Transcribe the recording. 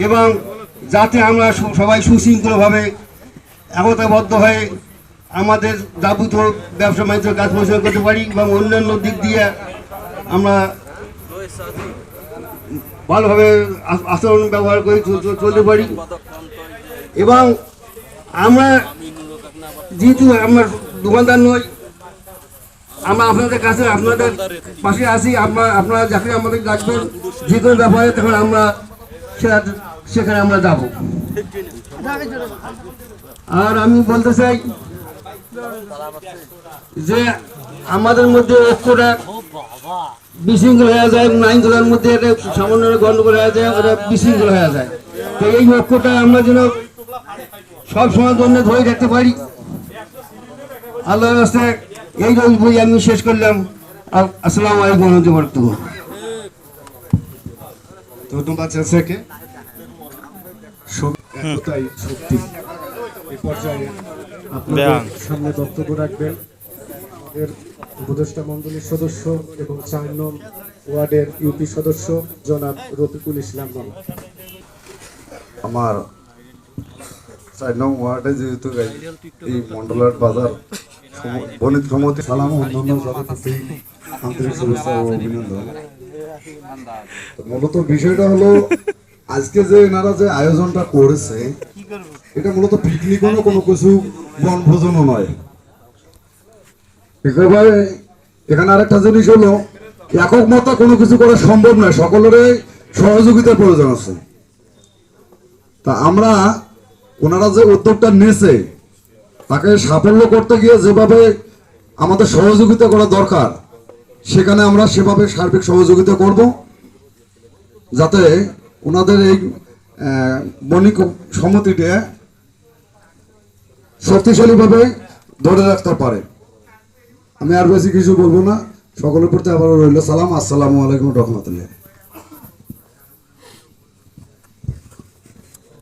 এবং যাতে আমরা সবাই সুশৃঙ্খলভাবে একতাবদ্ধ হয়ে আমাদের যাবতীয় ব্যবসা বাণিজ্য কাজ পরিচালনা করতে পারি এবং অন্যান্য দিক দিয়ে আমরা ভালোভাবে আচরণ ব্যবহার করে চলতে পারি। এবং আমরা যেহেতু আমরা দোকানদার নই, আমরা আপনাদের কাছে আপনাদের পাশে আসি। আপনারা যাকে আমাদের ডাকবেন যে কোনো ব্যাপারে তখন আমরা সেখানে আমরা যাব। আর আমি বলতে চাই যে আমাদের মধ্যে ঐক্যটা বিশৃঙ্খল হয়ে যায়, আইন ধরার মধ্যে একটা সামান্য গণ্ডগোল হয়ে যায়, ওটা বিশৃঙ্খল হয়ে যায়। তো এই ঐক্যটা আমরা যেন সব সময় জন্য ধরে রাখতে পারি। আল্লাহর রাস্তায় এই বই আমি শেষ করলাম। আসসালামু আলাইকুম ওয়া রাহমাতুল্লাহ। ধন্যবাদ চাচাকে। একতাই শক্তি। এই পর্যায়ে আপনাদের সামনে বক্তব্য রাখবেন আমাদের উপদেষ্টা মণ্ডলীর সদস্য এবং ৪ নং ওয়ার্ডের ইউপি সদস্য জনাব রফিকুল ইসলাম। আমার ৪ নং ওয়ার্ডে যেহেতু এই মন্ডলার বাজার বণিক সমিতি সালাম অন্যান্য জনপ্রতি আন্তরিক শুভেচ্ছা ও অভিনন্দন। মূলত বিষয়টা হলো আজকে যে এনারা যে আয়োজনটা করেছে এটা মূলত পিকনিকও কোনো কিছু বনভোজনও নয়। একেবারে এখানে আরেকটা জিনিস হলো একক মতো কোনো কিছু করা সম্ভব নয়, সকলেরই সহযোগিতার প্রয়োজন আছে। তা আমরা ওনারা যে উদ্যোগটা নিয়েছে তাকে সাফল্য করতে গিয়ে যেভাবে আমাদের সহযোগিতা করা দরকার সেখানে আমরা সেভাবে সার্বিক সহযোগিতা করব, যাতে ওনাদের এই বণিক সমিতিটা শক্তিশালীভাবে ধরে রাখতে পারে। আমি আর বেশি কিছু বলবো না। সকলের প্রতি আবারও রইল সালাম। আসসালামু আলাইকুম রহমতুল্লাহ।